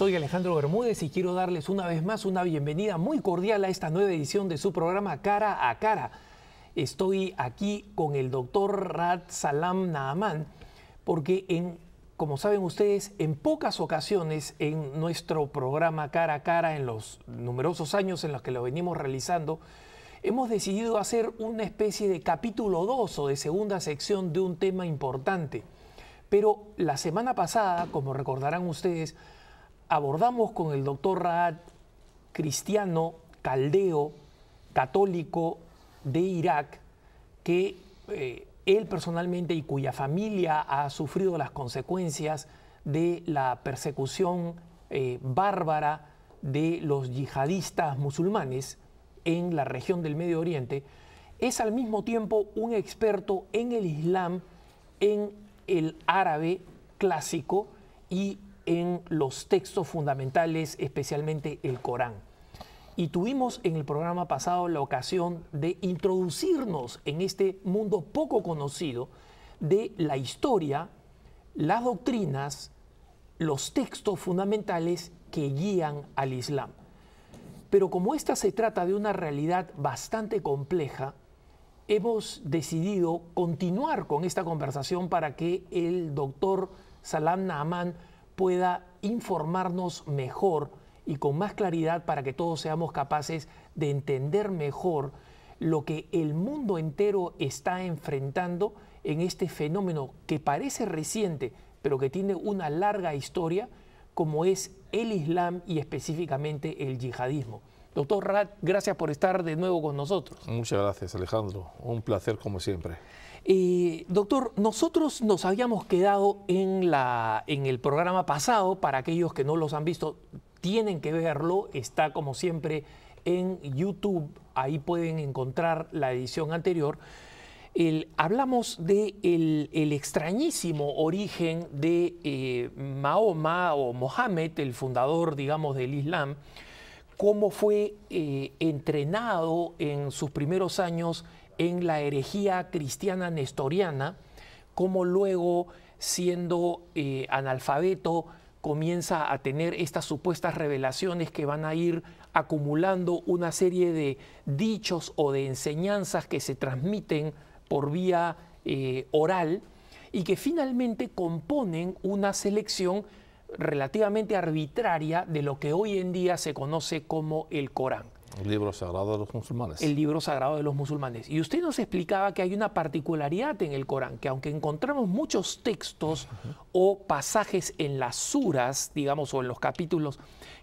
Soy Alejandro Bermúdez y quiero darles una vez más una bienvenida muy cordial a esta nueva edición de su programa Cara a Cara. Estoy aquí con el doctor Raad Salam Naaman porque, como saben ustedes, en pocas ocasiones en nuestro programa Cara a Cara, en los numerosos años en los que lo venimos realizando, hemos decidido hacer una especie de capítulo 2 o de segunda sección de un tema importante. Pero la semana pasada, como recordarán ustedes, abordamos con el doctor Raad, cristiano, caldeo, católico de Irak, que él personalmente y cuya familia ha sufrido las consecuencias de la persecución bárbara de los yihadistas musulmanes en la región del Medio Oriente, es al mismo tiempo un experto en el Islam, en el árabe clásico y en los textos fundamentales, especialmente el Corán. Y tuvimos en el programa pasado la ocasión de introducirnos en este mundo poco conocido de la historia, las doctrinas, los textos fundamentales que guían al Islam. Pero como esta se trata de una realidad bastante compleja, hemos decidido continuar con esta conversación para que el doctor Salam Naaman pueda informarnos mejor y con más claridad para que todos seamos capaces de entender mejor lo que el mundo entero está enfrentando en este fenómeno que parece reciente, pero que tiene una larga historia, como es el Islam y específicamente el yihadismo. Doctor Raad, gracias por estar de nuevo con nosotros. Muchas gracias, Alejandro. Un placer como siempre. Doctor, nosotros nos habíamos quedado en el programa pasado. Para aquellos que no los han visto, tienen que verlo. Está como siempre en YouTube. Ahí pueden encontrar la edición anterior. Hablamos del extrañísimo origen de Mahoma o Mohammed, el fundador, digamos, del Islam, cómo fue entrenado en sus primeros años en la herejía cristiana nestoriana, cómo luego, siendo analfabeto, comienza a tener estas supuestas revelaciones que van a ir acumulando una serie de dichos o de enseñanzas que se transmiten por vía oral y que finalmente componen una selección relativamente arbitraria de lo que hoy en día se conoce como el Corán. El libro sagrado de los musulmanes. El libro sagrado de los musulmanes. Y usted nos explicaba que hay una particularidad en el Corán, que aunque encontramos muchos textos o pasajes en las suras, digamos, o en los capítulos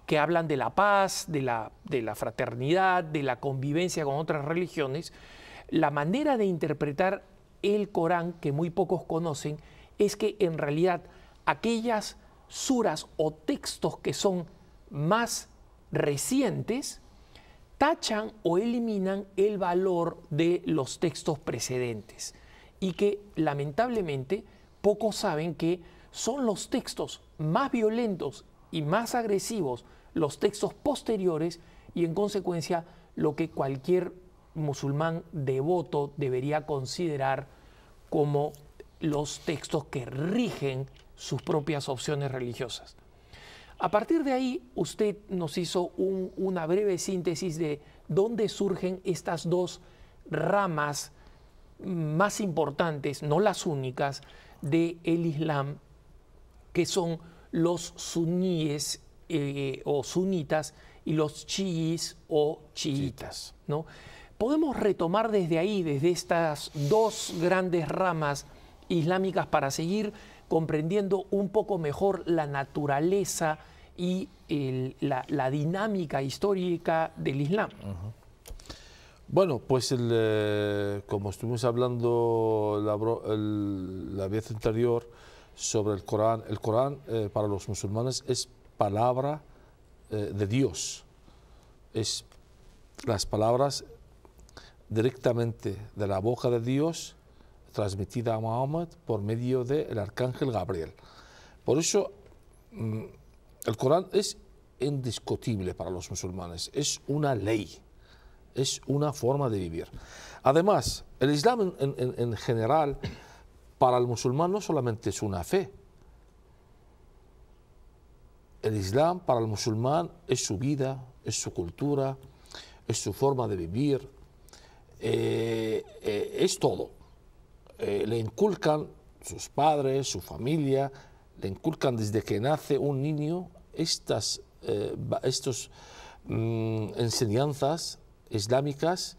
que hablan de la paz, de la fraternidad, de la convivencia con otras religiones, la manera de interpretar el Corán, que muy pocos conocen, es que en realidad aquellas suras o textos que son más recientes tachan o eliminan el valor de los textos precedentes y que lamentablemente pocos saben que son los textos más violentos y más agresivos, los textos posteriores, y en consecuencia lo que cualquier musulmán devoto debería considerar como los textos que rigen sus propias opciones religiosas. A partir de ahí, usted nos hizo una breve síntesis de dónde surgen estas dos ramas más importantes, no las únicas, del Islam, que son los suníes o sunitas y los chiíes o chiitas, ¿no? Podemos retomar desde ahí, desde estas dos grandes ramas islámicas, para seguir comprendiendo un poco mejor la naturaleza y la dinámica histórica del Islam. Bueno, pues como estuvimos hablando la vez anterior sobre el Corán para los musulmanes es palabra de Dios. Es las palabras directamente de la boca de Dios transmitida a Muhammad por medio del arcángel Gabriel. Por eso el Corán es indiscutible para los musulmanes, es una ley, es una forma de vivir. Además, el Islam en general para el musulmán no solamente es una fe, el Islam para el musulmán es su vida, es su cultura, es su forma de vivir, es todo. Le inculcan sus padres, su familia, le inculcan desde que nace un niño estas enseñanzas islámicas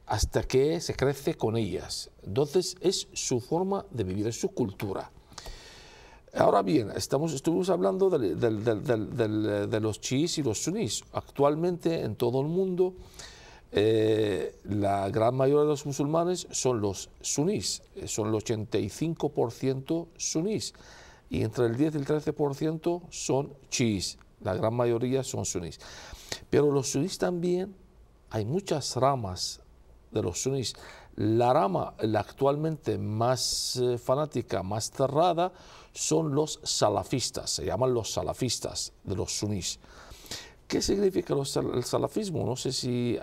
hasta que se crece con ellas. Entonces es su forma de vivir, es su cultura. Ahora bien, estuvimos hablando de los chiíes y los sunís. Actualmente en todo el mundo la gran mayoría de los musulmanes son los sunís, son el 85% sunís, y entre el 10 y el 13% son chiíes, la gran mayoría son sunís. Pero los sunís también, hay muchas ramas de los sunís. La rama actualmente más fanática, más cerrada, son los salafistas, se llaman los salafistas de los sunís. ¿Qué significa el salafismo? No sé si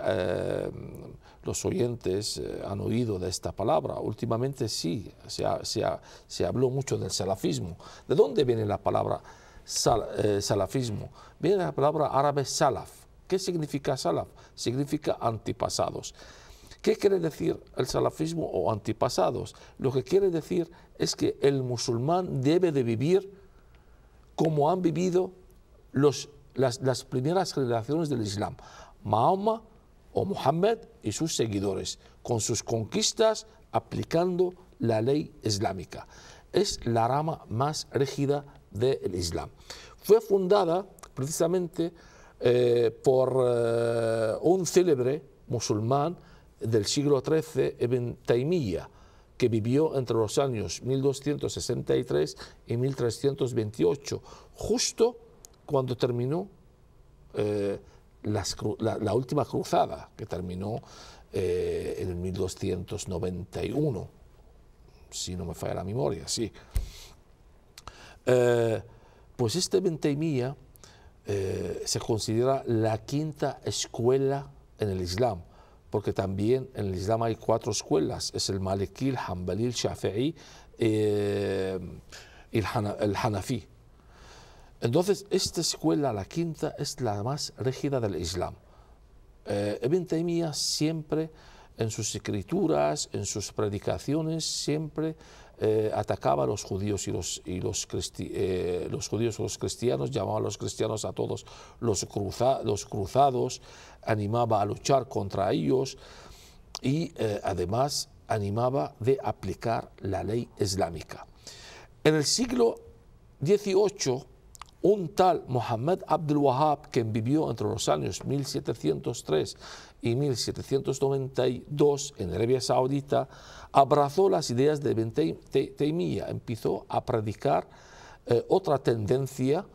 los oyentes han oído de esta palabra. Últimamente sí, se habló mucho del salafismo. ¿De dónde viene la palabra salafismo? Viene de la palabra árabe salaf. ¿Qué significa salaf? Significa antepasados. ¿Qué quiere decir el salafismo o antepasados? Lo que quiere decir es que el musulmán debe de vivir como han vivido las primeras generaciones del Islam, Mahoma o Muhammad y sus seguidores, con sus conquistas aplicando la ley islámica. Es la rama más rígida del Islam. Fue fundada precisamente por un célebre musulmán del siglo XIII, Ibn Taymiyyah, que vivió entre los años 1263 y 1328, justo cuando terminó la última cruzada, que terminó en el 1291, si no me falla la memoria, sí. Pues este Ibn Taymiyyah se considera la quinta escuela en el Islam, porque también en el Islam hay 4 escuelas, es el Maliki, el Hanbali, el Shafi'i y el Hanafi. Entonces, esta escuela, la quinta, es la más rígida del Islam. Ibn Taymiyyah siempre, en sus escrituras, en sus predicaciones, siempre atacaba a los judíos y los judíos y los cristianos, llamaba a los cristianos a todos los cruzados, animaba a luchar contra ellos y además animaba de aplicar la ley islámica. En el siglo XVIII, un tal Muhammad Abdul Wahhab, que vivió entre los años 1703 y 1792 en Arabia Saudita, abrazó las ideas de Ibn Taymiyyah, empezó a predicar otra tendencia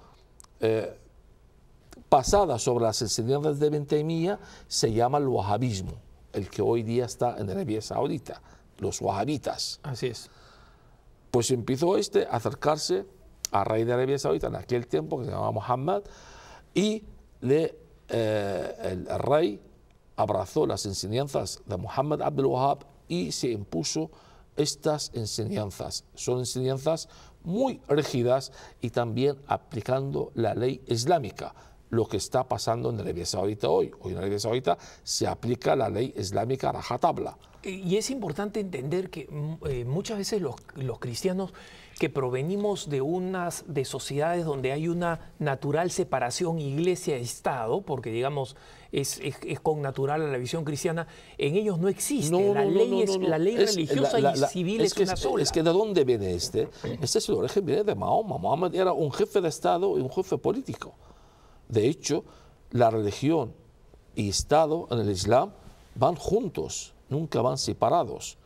basada sobre las enseñanzas de Ibn Taymiyyah, se llama el wahabismo, el que hoy día está en Arabia Saudita, los wahabitas. Así es. Pues empezó a acercarse al rey de Arabia Saudita en aquel tiempo, que se llamaba Muhammad, y el rey abrazó las enseñanzas de Muhammad Abdul Wahhab y se impuso estas enseñanzas. Son enseñanzas muy rígidas y también aplicando la ley islámica, lo que está pasando en Arabia Saudita hoy. Hoy en Arabia Saudita se aplica la ley islámica a rajatabla. Y es importante entender que muchas veces los cristianos que provenimos de sociedades donde hay una natural separación iglesia-estado, porque digamos es connatural a la visión cristiana, en ellos no existe. La ley religiosa y civil es una sola. Es que ¿de dónde viene este? Este es el origen, viene de Mahoma. Mahoma era un jefe de Estado y un jefe político. De hecho, la religión y Estado en el Islam van juntos, nunca van separados.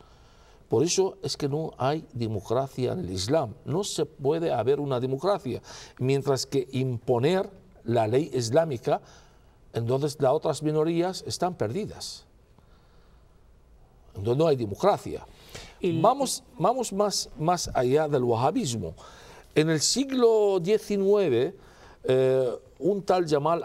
Por eso es que no hay democracia en el Islam. No se puede haber una democracia. Mientras que imponer la ley islámica, entonces las otras minorías están perdidas. Entonces no hay democracia. Vamos más allá del wahabismo. En el siglo XIX, un tal Jamal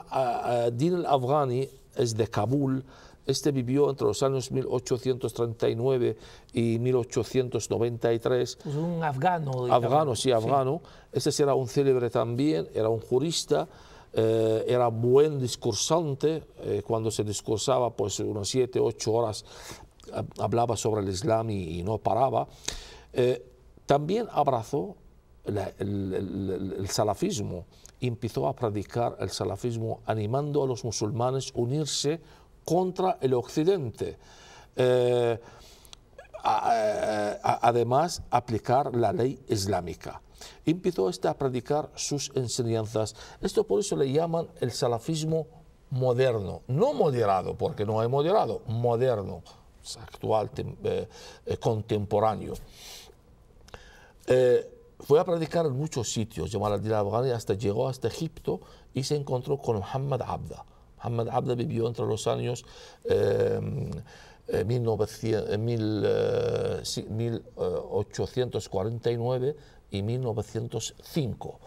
Din al-Afghani, es de Kabul, Este vivió entre los años 1839 y 1893. Pues un afgano. Digamos. Afgano, sí, afgano. Sí. Este sí era un célebre también, era un jurista, era buen discursante. Cuando se discursaba, pues unas 7, 8 horas hablaba sobre el Islam y no paraba. También abrazó el salafismo y empezó a predicar el salafismo, animando a los musulmanes a unirse contra el Occidente. Además, aplicar la ley islámica. Empezó a predicar sus enseñanzas. Esto por eso le llaman el salafismo moderno, no moderado, porque no hay moderado, moderno, actual, contemporáneo. Fue a predicar en muchos sitios, Jamal ad-Din al-Afghani, hasta llegó hasta Egipto y se encontró con Muhammad Abda. Muhammad Abda vivió entre los años 1849 y 1905.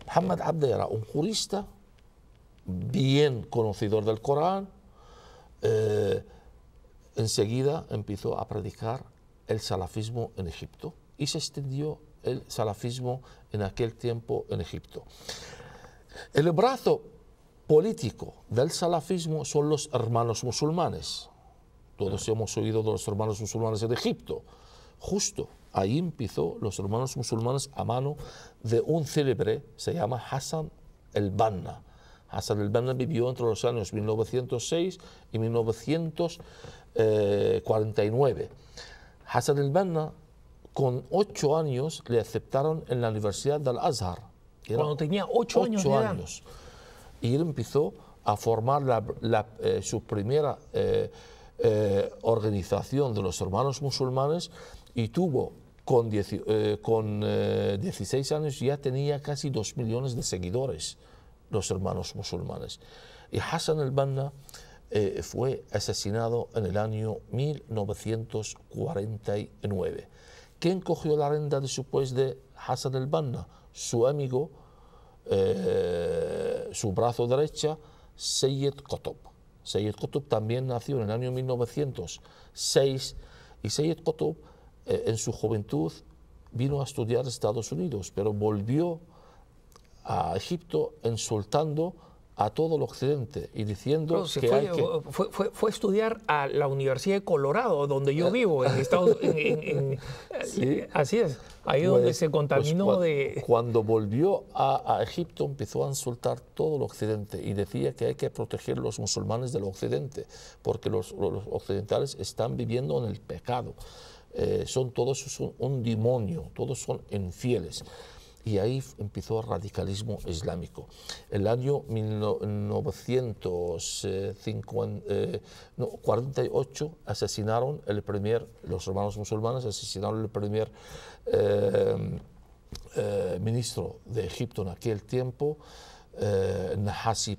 Muhammad Abda era un jurista, bien conocedor del Corán. Enseguida empezó a predicar el salafismo en Egipto y se extendió el salafismo en aquel tiempo en Egipto. El brazo político del salafismo son los hermanos musulmanes. Todos hemos oído de los hermanos musulmanes en Egipto. Justo ahí empezó los hermanos musulmanes a mano de un célebre, se llama Hassan el-Banna. Hassan el-Banna vivió entre los años 1906 y 1949. Hassan el-Banna, con 8 años, le aceptaron en la Universidad del Azhar. Cuando tenía 8 años de edad. Y él empezó a formar su primera organización de los hermanos musulmanes y tuvo, con 16 años, ya tenía casi 2 millones de seguidores, los hermanos musulmanes. Y Hassan el-Banna fue asesinado en el año 1949. ¿Quién cogió la rienda después de Hassan el-Banna? Su amigo, su brazo derecho, Sayyid Qutb. Sayyid Qutb también nació en el año 1906 y Sayyid Qutb en su juventud vino a estudiar en Estados Unidos, pero volvió a Egipto insultando a todo el occidente y diciendo fue a estudiar a la Universidad de Colorado, donde yo vivo, en Estados ¿sí? Así es, ahí pues, donde se contaminó Cuando volvió a Egipto empezó a insultar todo el occidente y decía que hay que proteger a los musulmanes del occidente, porque los occidentales están viviendo en el pecado. Todos un demonio, todos son infieles. Y ahí empezó el radicalismo islámico. El año 1948 asesinaron los hermanos musulmanes asesinaron el primer ministro de Egipto en aquel tiempo, Nahas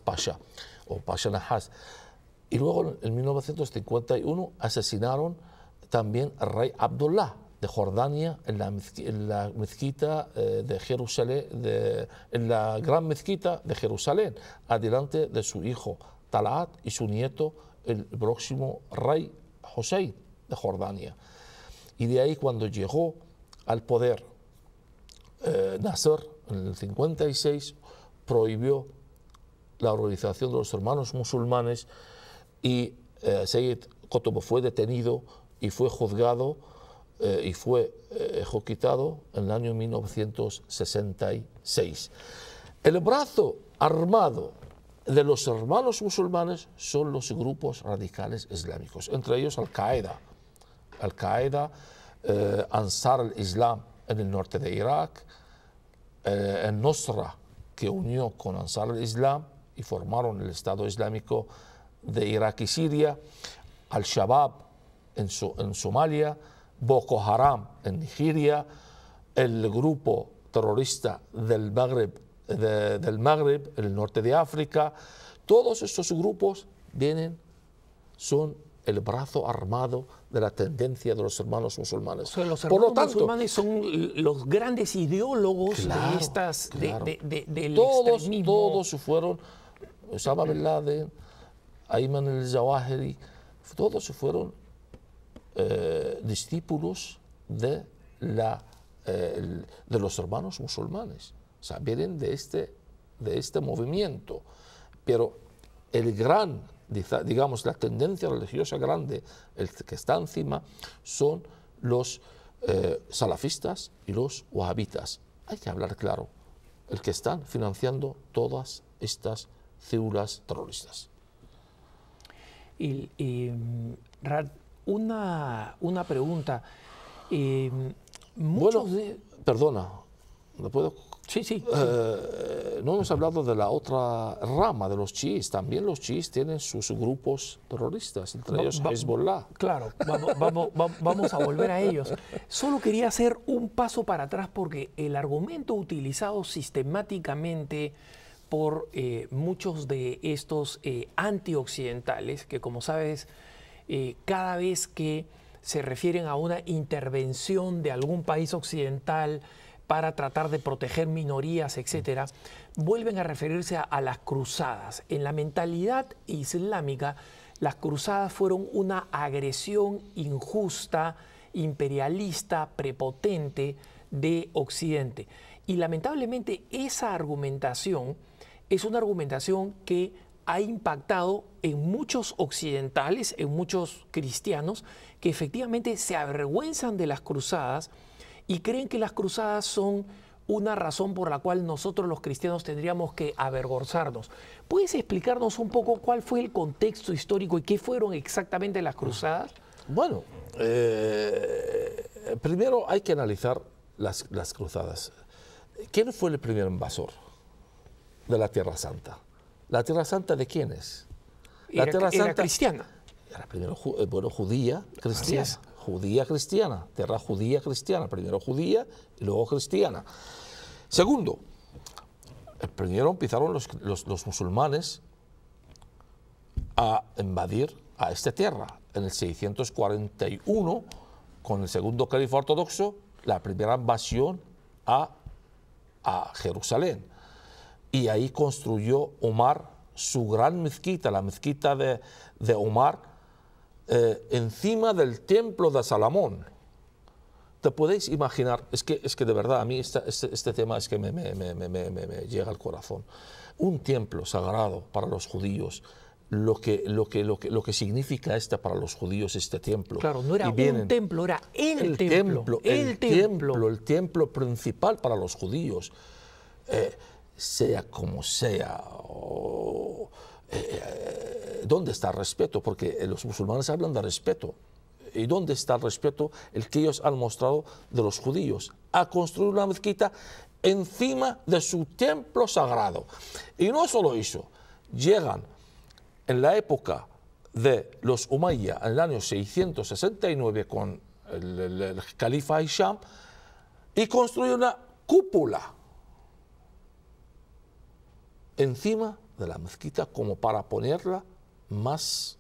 Pasha, o Pasha Nahas. Y luego en 1951 asesinaron también al rey Abdullah de Jordania en la mezquita de Jerusalén, en la gran mezquita de Jerusalén, adelante de su hijo Talat y su nieto, el próximo rey Hussein de Jordania. Y de ahí, cuando llegó al poder Nasser en el 56, prohibió la organización de los hermanos musulmanes y Sayyid Qutb fue detenido y fue juzgado y fue ejecutado en el año 1966. El brazo armado de los hermanos musulmanes son los grupos radicales islámicos, entre ellos Al-Qaeda. Al-Qaeda, Ansar al-Islam en el norte de Irak, el Nusra, que unió con Ansar al-Islam y formaron el Estado Islámico de Irak y Siria, Al-Shabaab en Somalia, Boko Haram en Nigeria, el grupo terrorista del Magreb en el norte de África. Todos estos grupos son el brazo armado de la tendencia de los hermanos musulmanes. O sea, los hermanos musulmanes son los grandes ideólogos de estas, del extremismo. Todos fueron Osama Bin Laden, Ayman el-Zawahiri, todos fueron discípulos de los hermanos musulmanes, o sea, vienen de este movimiento, pero el gran, digamos, la tendencia religiosa grande, el que está encima, son los salafistas y los wahabitas. Hay que hablar claro, el que están financiando todas estas células terroristas. Rad, una pregunta. Bueno, perdona, ¿no puedo? Sí, sí. No hemos hablado de la otra rama de los chiíes. También los chiíes tienen sus grupos terroristas, entre ellos Hezbollah. Claro, vamos a volver a ellos. Solo quería hacer un paso para atrás porque el argumento utilizado sistemáticamente por muchos de estos antioccidentales, que como sabes, cada vez que se refieren a una intervención de algún país occidental para tratar de proteger minorías, etcétera, vuelven a referirse a las cruzadas. En la mentalidad islámica, las cruzadas fueron una agresión injusta, imperialista, prepotente de Occidente. Y lamentablemente esa argumentación es una argumentación que ha impactado en muchos occidentales, en muchos cristianos, que efectivamente se avergüenzan de las cruzadas y creen que las cruzadas son una razón por la cual nosotros los cristianos tendríamos que avergonzarnos. ¿Puedes explicarnos un poco cuál fue el contexto histórico y qué fueron exactamente las cruzadas? Bueno, primero hay que analizar las cruzadas. ¿Quién fue el primer invasor de la Tierra Santa? ¿La Tierra Santa de quién es? La Tierra Santa era cristiana. Era primero judía, cristiana. Judía cristiana, tierra judía cristiana, primero judía y luego cristiana. Segundo, primero empezaron los musulmanes a invadir a esta tierra. En el 641, con el segundo califa ortodoxo, la primera invasión a Jerusalén. Y ahí construyó Omar su gran mezquita, la mezquita de Omar, encima del templo de Salomón. ¿Te podéis imaginar? Es que de verdad a mí este tema es que me llega al corazón. Un templo sagrado para los judíos, lo que significa para los judíos este templo. Claro, no era un templo, era el templo. El templo principal para los judíos. Sea como sea, ¿dónde está el respeto? Porque los musulmanes hablan de respeto. ¿Y dónde está el respeto? El que ellos han mostrado de los judíos. A construir una mezquita encima de su templo sagrado. Y no solo eso, llegan en la época de los Umayya, en el año 669, con el califa Hisham, y construyen una cúpula encima de la mezquita como para ponerla más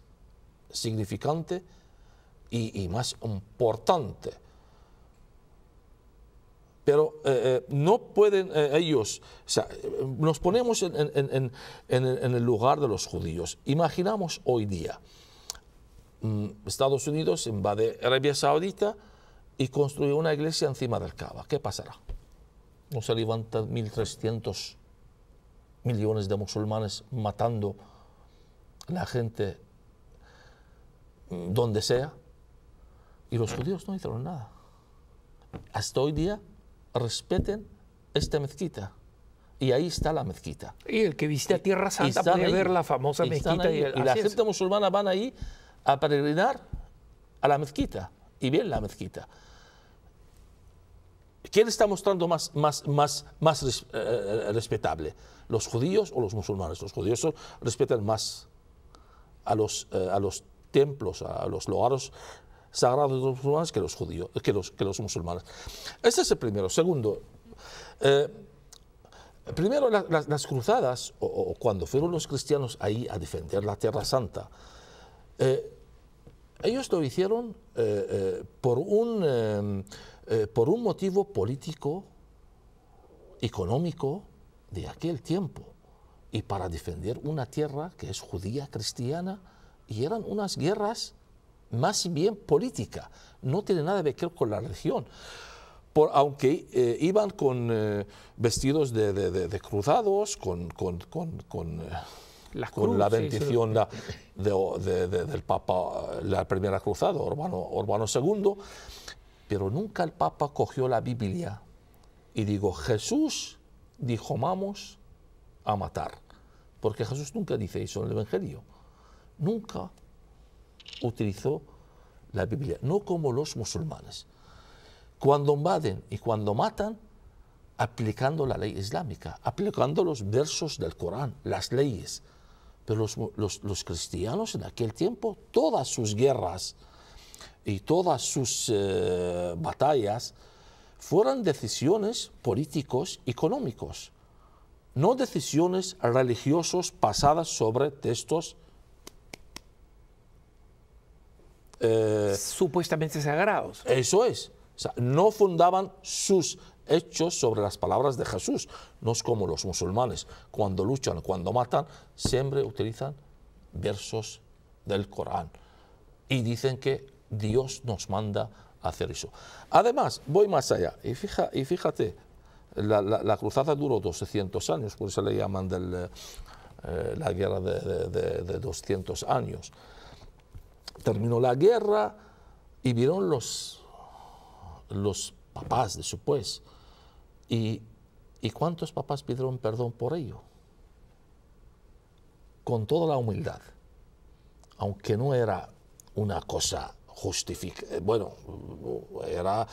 significante y más importante. Pero no pueden ellos, o sea, nos ponemos en el lugar de los judíos. Imaginamos hoy día, Estados Unidos invade Arabia Saudita y construye una iglesia encima del Kaaba. ¿Qué pasará? ¿No se levantan 1.300 millones de musulmanes matando a la gente donde sea? Y los judíos no hicieron nada. Hasta hoy día respeten esta mezquita. Y ahí está la mezquita. Y el que visita Tierra Santa puede ver la famosa mezquita. Y la gente musulmana van ahí a peregrinar a la mezquita y ven la mezquita. ¿Quién está mostrando más respetable? ¿Los judíos o los musulmanes? Los judíos respetan más a los templos, a los lugares sagrados de los musulmanes que los judíos, que los musulmanes. Ese es el primero. Segundo, primero las cruzadas, o cuando fueron los cristianos ahí a defender la Tierra Santa, ellos lo hicieron por un motivo político, económico de aquel tiempo. y para defender una tierra que es judía, cristiana, y eran unas guerras más bien políticas, no tiene nada que ver con la religión. Aunque iban con vestidos de cruzados, con la bendición del Papa, la primera cruzada, Urbano II, pero nunca el Papa cogió la Biblia y dijo, Jesús dijo, vamos a matar, porque Jesús nunca dice eso en el Evangelio, nunca utilizó la Biblia, no como los musulmanes. Cuando invaden y cuando matan, aplicando la ley islámica, aplicando los versos del Corán, las leyes. Pero los cristianos en aquel tiempo, todas sus guerras y todas sus batallas fueron decisiones políticos económicos, no decisiones religiosas basadas sobre textos supuestamente sagrados. Eso es. O sea, no fundaban sus hechos sobre las palabras de Jesús. No es como los musulmanes. Cuando luchan, cuando matan, siempre utilizan versos del Corán. Y dicen que Dios nos manda a hacer eso. Además, voy más allá. Y fíjate, la cruzada duró 200 años, por eso le llaman la guerra de 200 años. Terminó la guerra y vieron los papás después. ¿Y cuántos papás pidieron perdón por ello? Con toda la humildad. Aunque no era una cosa justificada. Bueno, era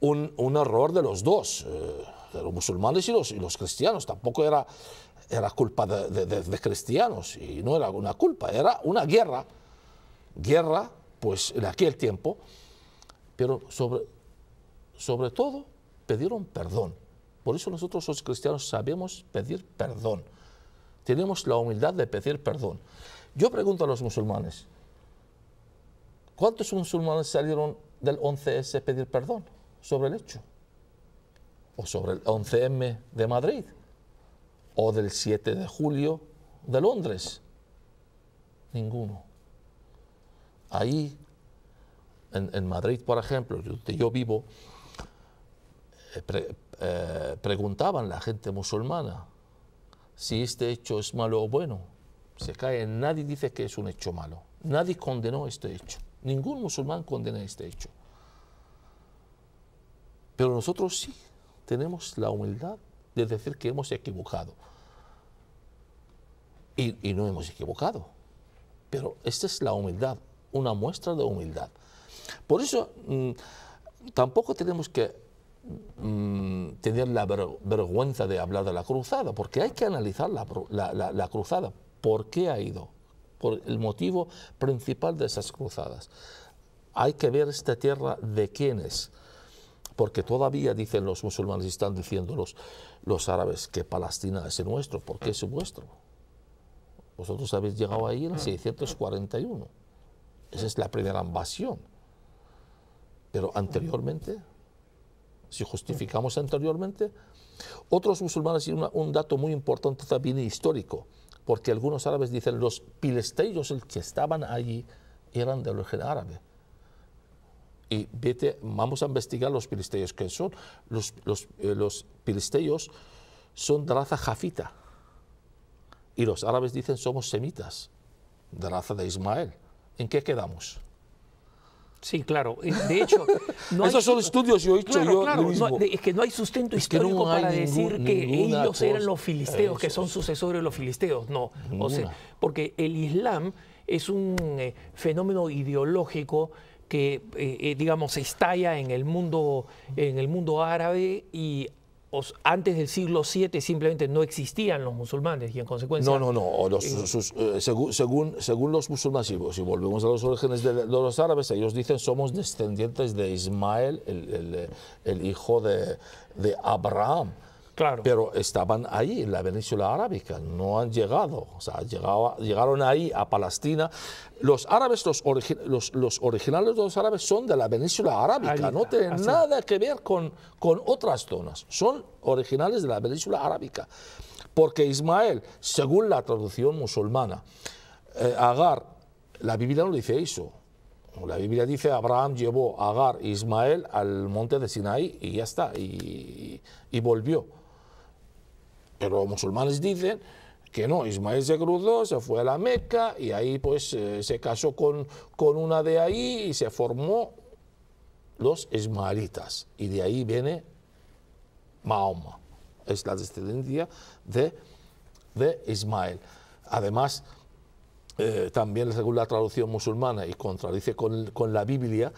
un error de los dos, de los musulmanes y los cristianos. Tampoco era culpa de cristianos, y no era una culpa, era una guerra. Guerra, pues en aquel tiempo, pero sobre todo pidieron perdón. Por eso nosotros los cristianos sabemos pedir perdón. Tenemos la humildad de pedir perdón. Yo pregunto a los musulmanes, ¿cuántos musulmanes salieron del 11S a pedir perdón sobre el hecho? ¿O sobre el 11M de Madrid? ¿O del 7 de julio de Londres? Ninguno. Ahí, en Madrid, por ejemplo, donde yo vivo, preguntaban la gente musulmana si este hecho es malo o bueno. Se cae, nadie dice que es un hecho malo. Nadie condenó este hecho. Ningún musulmán condena este hecho. Pero nosotros sí tenemos la humildad de decir que hemos equivocado. Y no hemos equivocado. Pero esta es la humildad, una muestra de humildad. Por eso tampoco tenemos que tener la vergüenza de hablar de la cruzada, porque hay que analizar la cruzada. ¿Por qué ha ido? Por el motivo principal de esas cruzadas. Hay que ver esta tierra de quién es, porque todavía dicen los musulmanes, y están diciendo los árabes, que Palestina es nuestro. ¿Por qué es vuestro? Vosotros habéis llegado ahí en el 641. Esa es la primera invasión. Pero anteriormente, si justificamos anteriormente, otros musulmanes tienen un dato muy importante también histórico, porque algunos árabes dicen los filisteos que estaban allí eran de origen árabe. Y vamos a investigar los filisteos que son. Los filisteos son de raza jafita. Y los árabes dicen somos semitas, de raza de Ismael. ¿En qué quedamos? Sí, claro. De hecho, esos son estudios que yo he hecho mismo. Es que no hay sustento histórico para decir que ellos eran los filisteos, que son sucesores de los filisteos. No, o sea, porque el Islam es un fenómeno ideológico que, digamos, estalla en el mundo árabe, y antes del siglo VII simplemente no existían los musulmanes, y en consecuencia... No. Según los musulmanes, si volvemos a los orígenes de los árabes, ellos dicen somos descendientes de Ismael, el hijo de Abraham. Claro. Pero estaban ahí en la península arábica, no han llegado. O sea, llegaron ahí a Palestina. Los árabes, los originales de los árabes son de la península arábica, no tienen nada que ver con otras zonas. Son originales de la península arábica. Porque Ismael, según la traducción musulmana, Agar, la Biblia no dice eso. La Biblia dice Abraham llevó a Agar e Ismael al monte de Sinaí y ya está, y volvió. Pero los musulmanes dicen que no, Ismael se cruzó, se fue a la Meca y ahí pues se casó con una de ahí y se formó los ismaelitas. Y de ahí viene Mahoma, es la descendencia de Ismael. Además, también según la traducción musulmana y contradice con la Biblia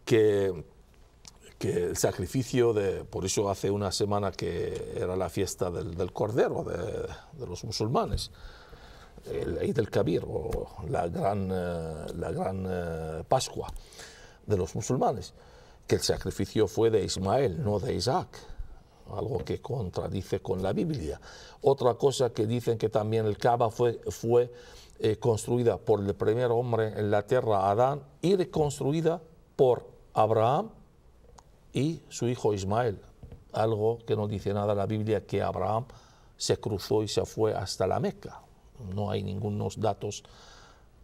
que el sacrificio por eso hace una semana que era la fiesta del Cordero de los musulmanes, el Eid el-Kabir o la gran Pascua de los musulmanes, que el sacrificio fue de Ismael, no de Isaac, algo que contradice con la Biblia. Otra cosa que dicen que también el Kaaba fue construida por el primer hombre en la tierra, Adán, y reconstruida por Abraham y su hijo Ismael, algo que no dice nada la Biblia, que Abraham se cruzó y se fue hasta la Meca. No hay ningunos datos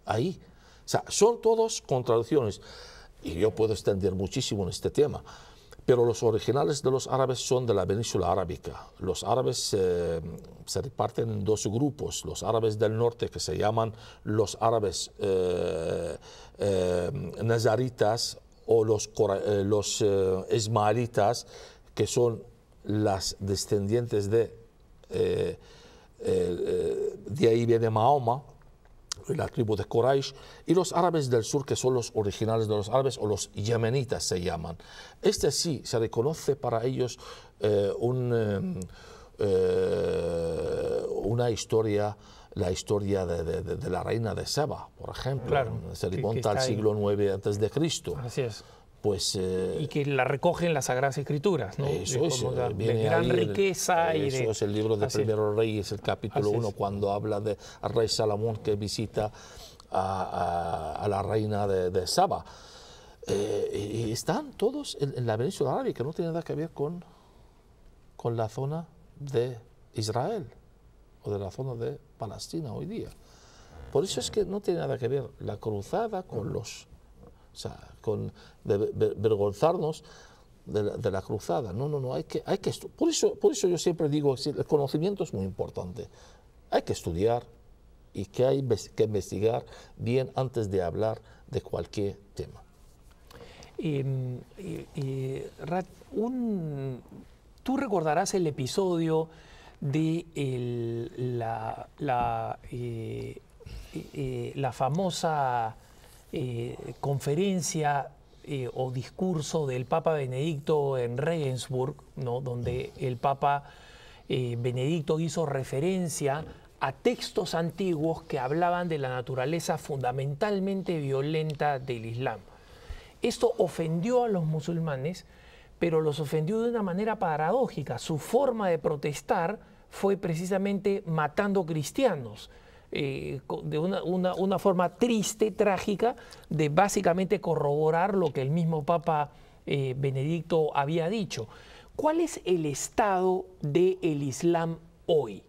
ahí. O sea, son todos contradicciones. Y yo puedo extender muchísimo en este tema, pero los originales de los árabes son de la península arábica. Los árabes se reparten en dos grupos. Los árabes del norte, que se llaman los árabes nazaritas, o los ismaelitas, que son las descendientes de ahí viene Mahoma, la tribu de Quraysh, y los árabes del sur, que son los originales de los árabes, o los yemenitas se llaman. Este sí se reconoce para ellos una historia, la historia de la reina de Saba, por ejemplo. Claro, se remonta al siglo IX a.C. Así es. Pues, y que la recogen las Sagradas Escrituras, ¿no? Eso es, de gran riqueza. Eso es el libro de Primero Reyes, el capítulo 1, cuando habla de al rey Salomón que visita a la reina de Saba. Y están todos en la península arábica, que no tiene nada que ver con la zona de Israel o de la zona de Palestina hoy día. Por eso es que no tiene nada que ver la cruzada con los... O sea, con vergonzarnos de la cruzada. No, hay que por eso yo siempre digo, el conocimiento es muy importante. Hay que estudiar y que hay que investigar bien antes de hablar de cualquier tema. Rat, tú recordarás el episodio de la famosa conferencia o discurso del Papa Benedicto en Regensburg, ¿no? Donde el Papa Benedicto hizo referencia a textos antiguos que hablaban de la naturaleza fundamentalmente violenta del Islam. Esto ofendió a los musulmanes, pero los ofendió de una manera paradójica. Su forma de protestar fue precisamente matando cristianos. De una forma triste, trágica, de básicamente corroborar lo que el mismo Papa Benedicto había dicho. ¿Cuál es el estado del Islam hoy?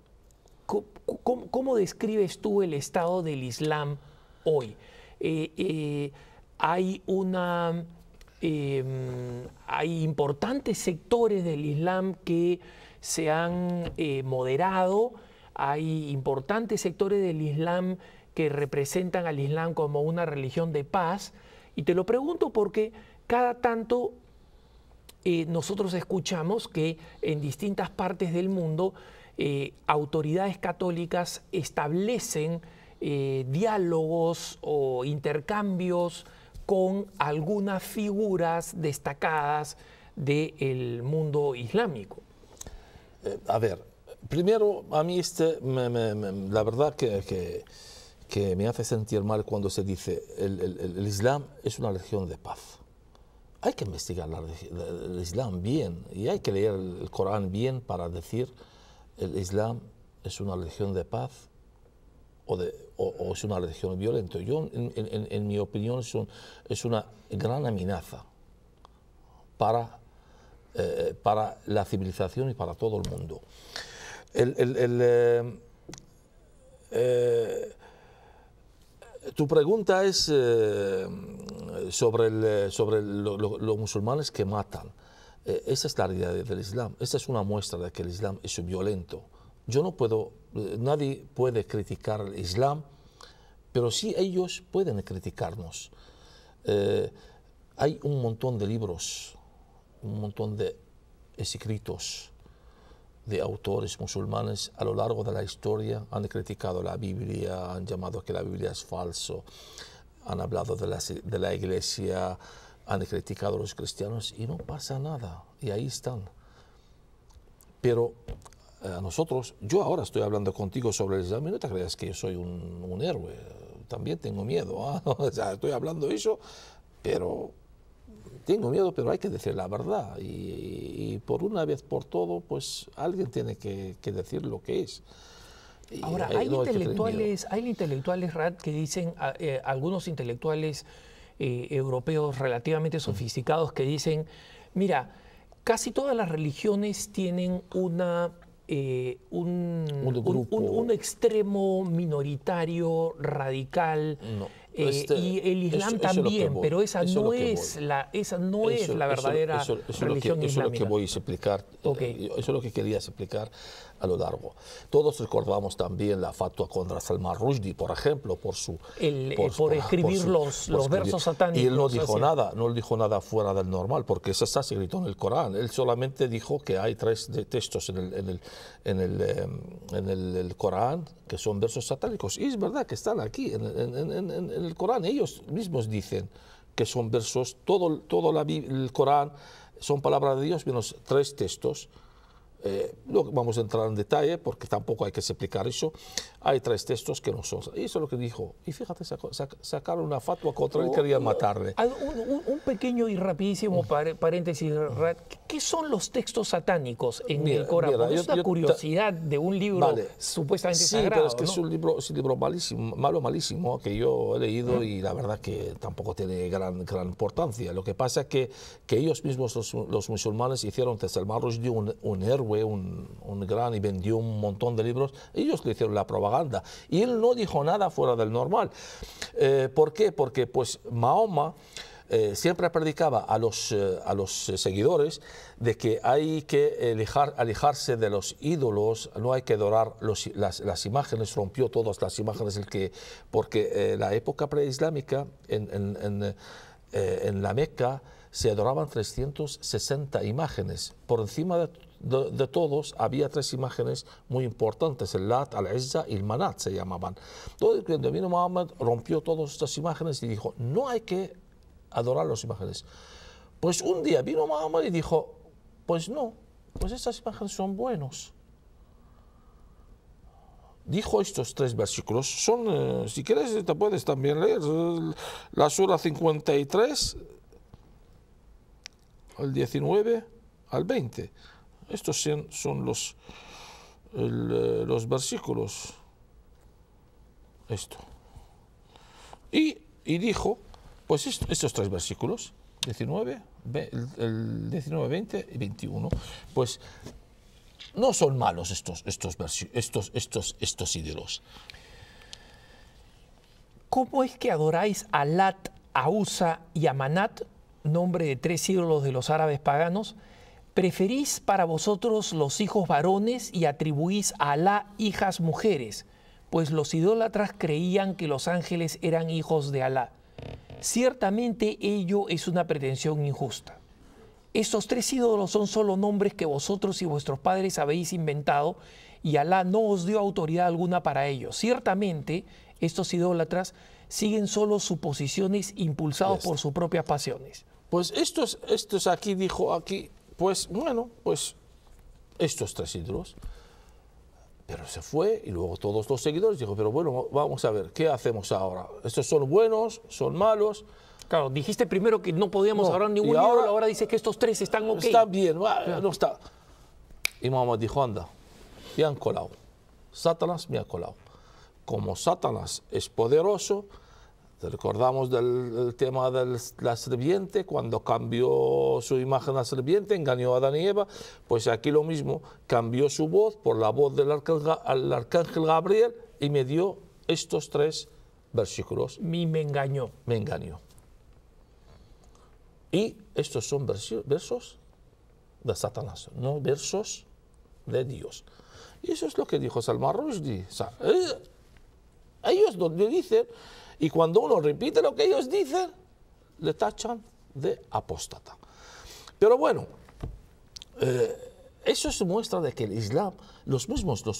¿Cómo describes tú el estado del Islam hoy? Hay importantes sectores del Islam que se han moderado. Hay importantes sectores del Islam que representan al Islam como una religión de paz. Y te lo pregunto porque cada tanto nosotros escuchamos que en distintas partes del mundo autoridades católicas establecen diálogos o intercambios con algunas figuras destacadas del mundo islámico. A ver, primero, a mí la verdad que me hace sentir mal cuando se dice el Islam es una religión de paz. Hay que investigar el Islam bien y hay que leer el Corán bien para decir el Islam es una religión de paz o es una religión violenta. Yo, en mi opinión, es una gran amenaza para la civilización y para todo el mundo. Tu pregunta es sobre los musulmanes que matan. Esa es la realidad del Islam. Esta es una muestra de que el Islam es violento. Yo no puedo, nadie puede criticar el Islam, pero sí ellos pueden criticarnos. Hay un montón de libros, un montón de escritos de autores musulmanes a lo largo de la historia. Han criticado la Biblia, han llamado que la Biblia es falso, han hablado de la Iglesia, han criticado a los cristianos y no pasa nada, y ahí están. Pero a nosotros, yo ahora estoy hablando contigo sobre el Islam y no te creas que yo soy un héroe, también tengo miedo, ¿eh? O sea, estoy hablando eso, pero tengo miedo, pero hay que decir la verdad, y por una vez por todo, pues alguien tiene que decir lo que es. Ahora, hay intelectuales, Rad, que dicen, algunos intelectuales europeos relativamente sofisticados que dicen, mira, casi todas las religiones tienen un extremo minoritario, radical, y el Islam también, pero esa no es la verdadera religión islámica. Eso es lo que voy a explicar, eso es lo que quería explicar a lo largo. Todos recordamos también la fatua contra Salman Rushdie, por ejemplo, por escribir los versos satánicos. Y él no dijo nada fuera del normal, porque eso está escrito en el Corán. Él solamente dijo que hay 3 textos en el Corán que son versos satánicos. Y es verdad que están aquí en el Corán. Ellos mismos dicen que son versos, todo el Corán son palabras de Dios, menos 3 textos. No vamos a entrar en detalle porque tampoco hay que explicar eso. Hay 3 textos que no son. Eso es lo que dijo. Y fíjate, sacaron una fatua contra él, querían matarle. Un pequeño y rapidísimo paréntesis. ¿Qué son los textos satánicos en el Corán? Porque es una curiosidad de un libro supuestamente sagrado. Pero es que ¿no? es un libro malísimo, malísimo, que yo he leído y la verdad que tampoco tiene gran importancia. Lo que pasa es que ellos mismos, los musulmanes, hicieron de Salman Rushdie un héroe, un gran, y vendió un montón de libros. Ellos le hicieron la propaganda y él no dijo nada fuera del normal. ¿Por qué? Porque pues Mahoma siempre predicaba a los seguidores de que hay que alejarse de los ídolos, no hay que adorar las imágenes. Rompió todas las imágenes, porque la época preislámica en la Meca se adoraban 360 imágenes. Por encima de todos había 3 imágenes muy importantes: el Lat, al-Izza y el Manat se llamaban. Entonces, cuando vino Muhammad, rompió todas estas imágenes y dijo, no hay que adorar las imágenes. Pues un día vino Muhammad y dijo, pues no, pues estas imágenes son buenos. Dijo estos 3 versículos, son, si quieres te puedes también leer, la sura 53, al 19 al 20. Estos son los versículos. Esto. Y dijo, pues estos 3 versículos, 19, el 19, 20 y 21, pues no son malos estos ídolos. ¿Cómo es que adoráis a Lat, a Uzza y a Manat, nombre de 3 ídolos de los árabes paganos? Preferís para vosotros los hijos varones y atribuís a Alá hijas mujeres, pues los idólatras creían que los ángeles eran hijos de Alá. Ciertamente ello es una pretensión injusta. Estos 3 ídolos son solo nombres que vosotros y vuestros padres habéis inventado, y Alá no os dio autoridad alguna para ello. Ciertamente estos idólatras siguen solo suposiciones impulsados por sus propias pasiones. Pues estos aquí dijo aquí, pues bueno, pues estos 3 ídolos. Pero se fue y luego todos los seguidores dijo, pero bueno, vamos a ver, ¿qué hacemos ahora? ¿Estos son buenos? ¿Son malos? Claro, dijiste primero que no podíamos adorar ningún ídolo, ahora dices que estos 3 están ok. Está bien, no está. Y Muhammad dijo, anda, me han colado. Satanás me ha colado. Como Satanás es poderoso, Te recordamos del tema de la serpiente, cuando cambió su imagen a la serpiente, engañó a Adán y Eva, pues aquí lo mismo, cambió su voz por la voz del arcángel Gabriel y me dio estos 3 versículos. Me engañó. Me engañó. Y estos son versos de Satanás, no versos de Dios. Y eso es lo que dijo Salman Rushdie. O sea, ellos lo dicen, y cuando uno repite lo que ellos dicen, le tachan de apóstata. Pero bueno, eso se muestra de que el Islam, los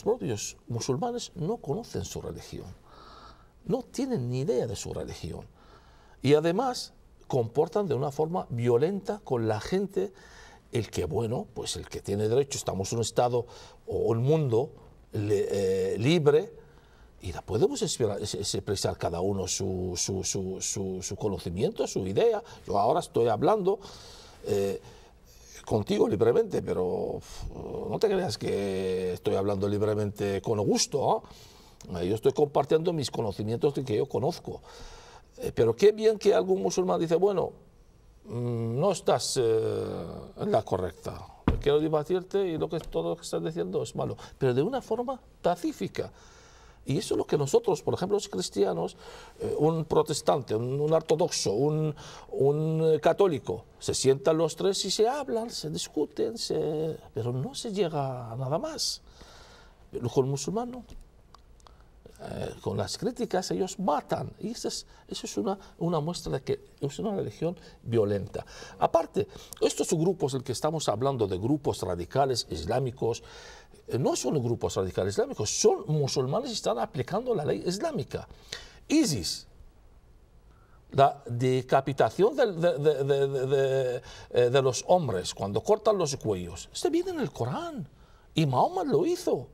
propios musulmanes no conocen su religión, no tienen ni idea de su religión, y además comportan de una forma violenta con la gente, el que, bueno, pues el que tiene derecho, estamos en un estado o un mundo libre, y la podemos expresar cada uno su conocimiento, su idea. Yo ahora estoy hablando contigo libremente, pero no te creas que estoy hablando libremente con gusto, ¿no? Yo estoy compartiendo mis conocimientos que yo conozco. Pero qué bien que algún musulmán dice, bueno, no estás en la correcta, quiero debatirte y todo lo que estás diciendo es malo, pero de una forma pacífica. Y eso es lo que nosotros, por ejemplo, los cristianos, un protestante, un ortodoxo, un católico, se sientan los 3 y se hablan, se discuten, pero no se llega a nada más. Pero con el musulmán no. Con las críticas ellos matan, y eso es una muestra de que es una religión violenta. Aparte, estos grupos del que estamos hablando, de grupos radicales islámicos, no son grupos radicales islámicos, son musulmanes que están aplicando la ley islámica. ISIS, la decapitación de los hombres cuando cortan los cuellos, esto viene en el Corán, y Mahoma lo hizo.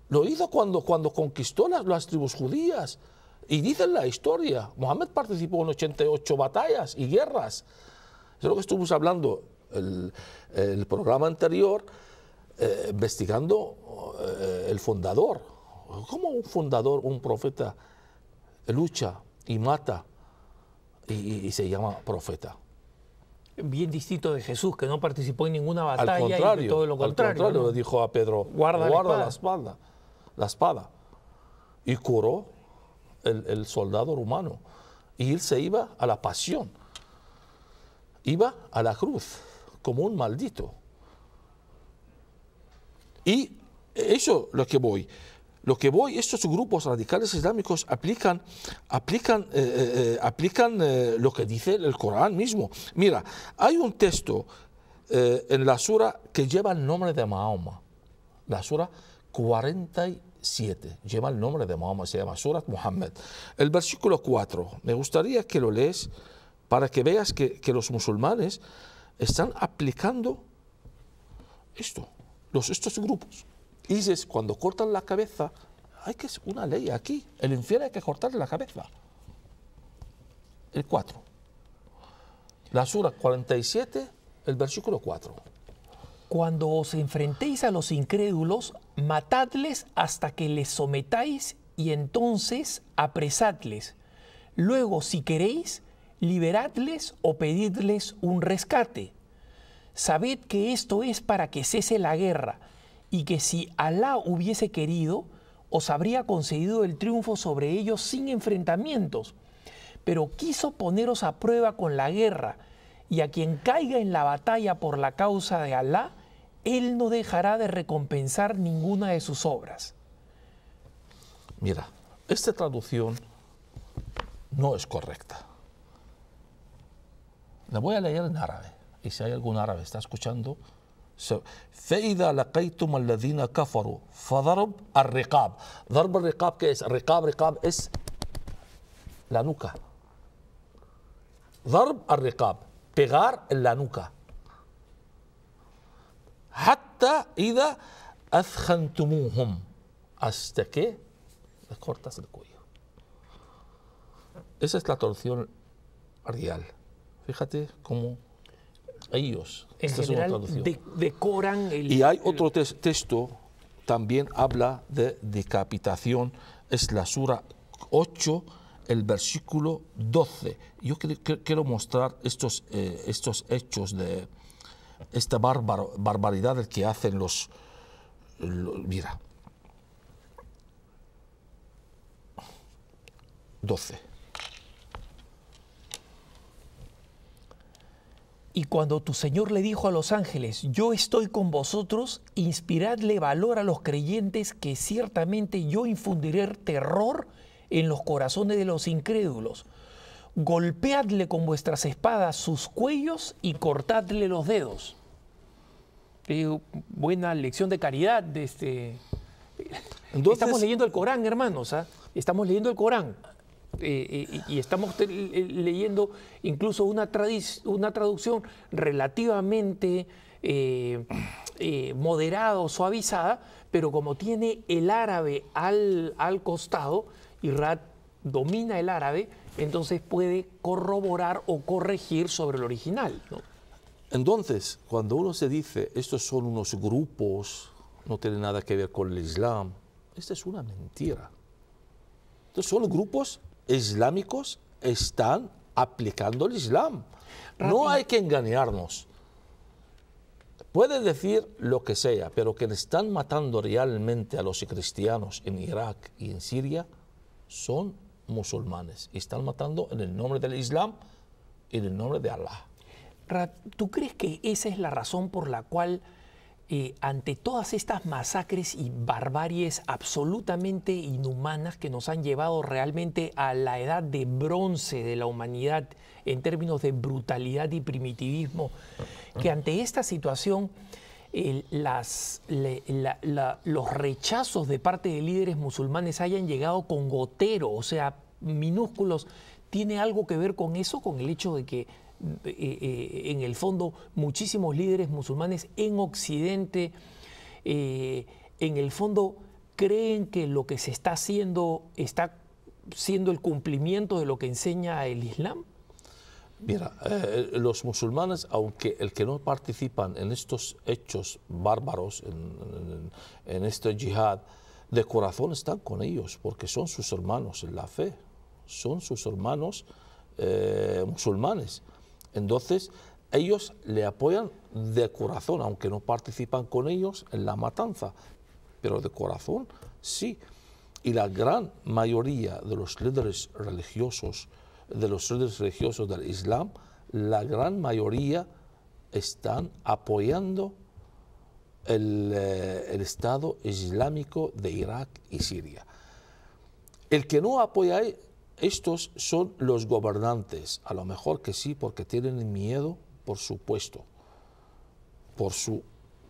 Lo hizo cuando conquistó las tribus judías. Y dice en la historia, Mohammed participó en 88 batallas y guerras. Es lo que estuvimos hablando el programa anterior, investigando el fundador. ¿Cómo un fundador, un profeta, lucha y mata y se llama profeta? Bien distinto de Jesús, que no participó en ninguna batalla, y todo lo contrario. Al contrario, ¿no? le dijo a Pedro, guarda la espada. Y curó el soldado romano. Y él se iba a la pasión. Iba a la cruz como un maldito. Y eso lo que voy. Estos grupos radicales islámicos aplican lo que dice el Corán mismo. Mira, hay un texto en la sura que lleva el nombre de Mahoma, la sura 47, lleva el nombre de Mahoma, se llama Surat Muhammad. El versículo 4, me gustaría que lo lees para que veas que los musulmanes están aplicando estos grupos. Y dices, cuando cortan la cabeza, hay que es una ley aquí, el infierno hay que cortarle la cabeza. El 4. La sura 47, el versículo 4. Cuando os enfrentéis a los incrédulos, matadles hasta que les sometáis y entonces apresadles. Luego, si queréis, liberadles o pedidles un rescate. Sabed que esto es para que cese la guerra, y que si Alá hubiese querido, os habría concedido el triunfo sobre ellos sin enfrentamientos. Pero quiso poneros a prueba con la guerra, y a quien caiga en la batalla por la causa de Alá, Él no dejará de recompensar ninguna de sus obras. Mira, esta traducción no es correcta. La voy a leer en árabe, y si hay algún árabe que está escuchando, فإذا لقيتم الذين كفروا فضرب الرقاب. ضرب الرقاب, ¿qué es? Riqab es la nuca. ضرب الرقاب, pegar en la nuca. حتى إذا أثخنتموهم, hasta que les cortas el cuello. Esa es la traducción real. Fíjate cómo ellos, en general, decoran el... Y hay otro texto, también habla de decapitación, es la sura 8, el versículo 12. Yo quiero mostrar estos hechos de esta barbaridad que hacen mira. 12. Y cuando tu Señor le dijo a los ángeles, yo estoy con vosotros, inspiradle valor a los creyentes, que ciertamente yo infundiré terror en los corazones de los incrédulos. Golpeadle con vuestras espadas sus cuellos y cortadle los dedos. Buena lección de caridad. Entonces, estamos leyendo el Corán, hermanos. Estamos leyendo el Corán. Y estamos leyendo incluso una traducción relativamente moderada o suavizada, pero como tiene el árabe al costado, y Rad domina el árabe, entonces puede corroborar o corregir sobre el original, ¿no? Entonces, cuando uno se dice, estos son unos grupos, no tiene nada que ver con el Islam, esta es una mentira. Estos son grupos islámicos, están aplicando el Islam. No hay que engañarnos. Puede decir lo que sea, pero que están matando realmente a los cristianos en Irak y en Siria son musulmanes. Y están matando en el nombre del Islam y en el nombre de Allah. ¿Tú crees que esa es la razón por la cual ante todas estas masacres y barbaries absolutamente inhumanas que nos han llevado realmente a la edad de bronce de la humanidad en términos de brutalidad y primitivismo, que ante esta situación los rechazos de parte de líderes musulmanes hayan llegado con gotero, o sea, minúsculos, tiene algo que ver con eso, con el hecho de que en el fondo muchísimos líderes musulmanes en Occidente en el fondo creen que lo que se está haciendo está siendo el cumplimiento de lo que enseña el Islam? Mira, los musulmanes, aunque el que no participan en estos hechos bárbaros, en este yihad, de corazón están con ellos, porque son sus hermanos en la fe, son sus hermanos musulmanes. Entonces, ellos le apoyan de corazón, aunque no participan con ellos en la matanza, pero de corazón sí. Y la gran mayoría de los líderes religiosos, del Islam, la gran mayoría están apoyando el Estado Islámico de Irak y Siria. El que no apoya estos son los gobernantes, a lo mejor que sí, porque tienen miedo por su puesto, por su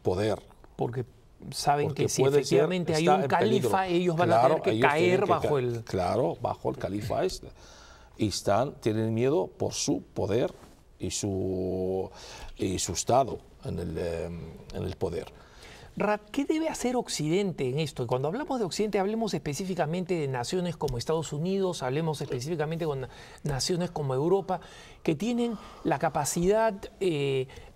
poder. Porque saben que si efectivamente hay un califa, ellos van a tener que caer bajo el... Claro, bajo el califa este. Y tienen miedo por su poder y su Estado en el poder. Rad, ¿qué debe hacer Occidente en esto? Y cuando hablamos de Occidente, hablemos específicamente de naciones como Estados Unidos, hablemos específicamente con naciones como Europa, que tienen la capacidad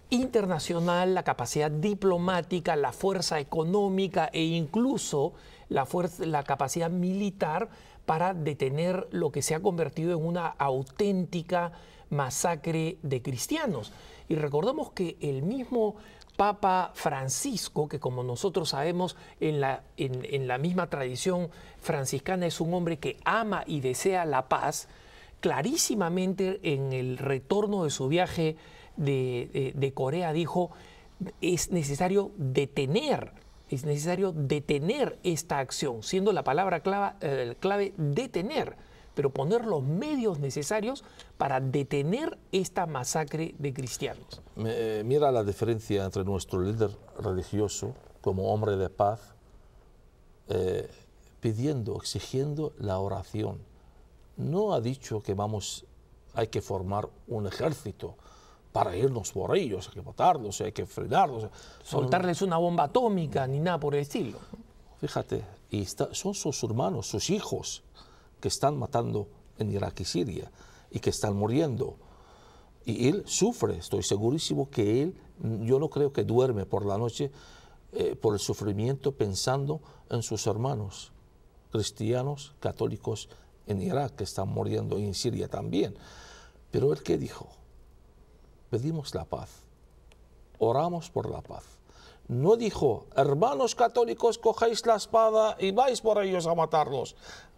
internacional, la capacidad diplomática, la fuerza económica e incluso la capacidad militar para detener lo que se ha convertido en una auténtica masacre de cristianos. Y recordemos que el mismo Papa Francisco, que como nosotros sabemos en la misma tradición franciscana es un hombre que ama y desea la paz, clarísimamente en el retorno de su viaje de Corea dijo, es necesario detener esta acción, siendo la palabra clave detener, pero poner los medios necesarios para detener esta masacre de cristianos. Mira la diferencia entre nuestro líder religioso como hombre de paz, exigiendo la oración. No ha dicho que hay que formar un ejército para irnos por ellos, hay que matarlos, hay que frenarlos. Soltarles una bomba atómica, ni nada por el estilo. Fíjate, son sus hermanos, sus hijos, que están matando en Irak y Siria y que están muriendo. Y él sufre, estoy segurísimo que yo no creo que duerme por la noche por el sufrimiento pensando en sus hermanos cristianos, católicos en Irak que están muriendo y en Siria también. Pero él, ¿qué dijo? Pedimos la paz, oramos por la paz. No dijo, hermanos católicos, cogéis la espada y vais por ellos a matarlos.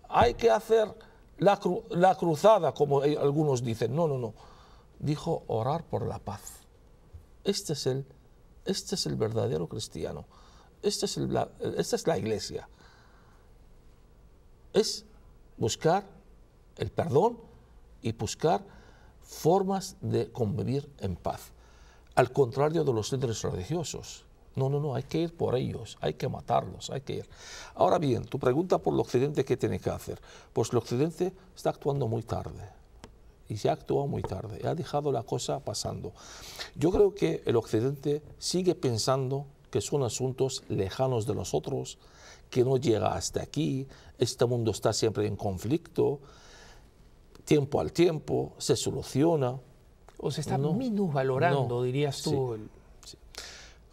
Hay que hacer la cruzada, como algunos dicen. No, no, no. Dijo orar por la paz. Este es el verdadero cristiano. Esta es la iglesia. Es buscar el perdón y buscar formas de convivir en paz. Al contrario de los líderes religiosos. No, no, no, hay que ir por ellos, hay que matarlos, hay que ir. Ahora bien, tu pregunta por el Occidente, ¿qué tiene que hacer? Pues el Occidente está actuando muy tarde. Y se ha actuado muy tarde, ha dejado la cosa pasando. Yo creo que el Occidente sigue pensando que son asuntos lejanos de nosotros, que no llega hasta aquí, este mundo está siempre en conflicto, tiempo al tiempo, se soluciona. O se está minusvalorando, dirías tú. Sí,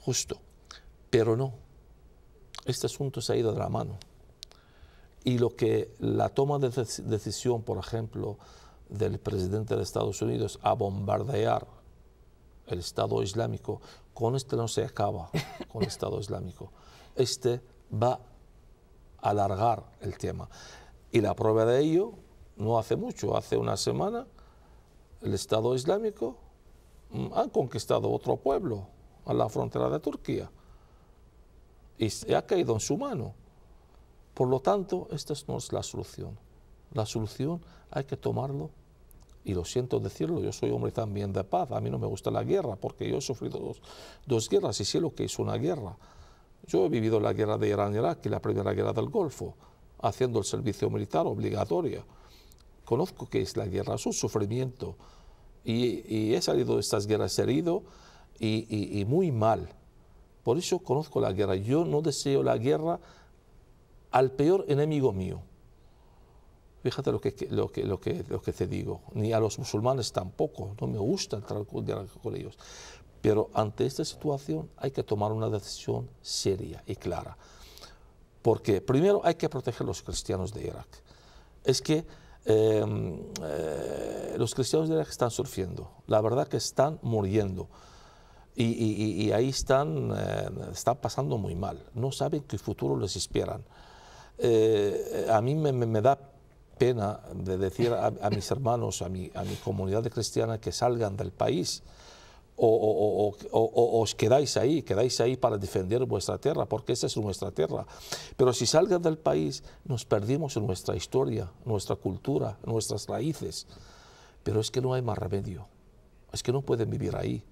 justo. Pero no, este asunto se ha ido de la mano. Y la toma de decisión, por ejemplo, del presidente de Estados Unidos a bombardear el Estado Islámico, con este no se acaba con el Estado Islámico. Este va a alargar el tema. Y la prueba de ello, no hace mucho, hace una semana, el Estado Islámico ha conquistado otro pueblo a la frontera de Turquía y se ha caído en su mano. Por lo tanto, esta no es la solución. La solución hay que tomarlo, y lo siento decirlo, yo soy hombre también de paz, a mí no me gusta la guerra, porque yo he sufrido dos guerras y sé lo que es una guerra. Yo he vivido la guerra de Irán-Irak y la primera guerra del Golfo, haciendo el servicio militar obligatorio. Conozco qué es la guerra, es un sufrimiento, y he salido de estas guerras herido y muy mal. Por eso conozco la guerra. Yo no deseo la guerra al peor enemigo mío. Fíjate lo que te digo. Ni a los musulmanes tampoco. No me gusta entrar con ellos. Pero ante esta situación hay que tomar una decisión seria y clara. Porque primero hay que proteger a los cristianos de Irak. Es que los cristianos de Irak están sufriendo. La verdad que están muriendo. Y ahí están pasando muy mal. No saben qué futuro les esperan. A mí me da pena de decir a mis hermanos, a mi comunidad cristiana, que salgan del país o os quedáis ahí para defender vuestra tierra, porque esa es nuestra tierra. Pero si salgan del país, nos perdimos en nuestra historia, nuestra cultura, nuestras raíces. Pero es que no hay más remedio, es que no pueden vivir ahí.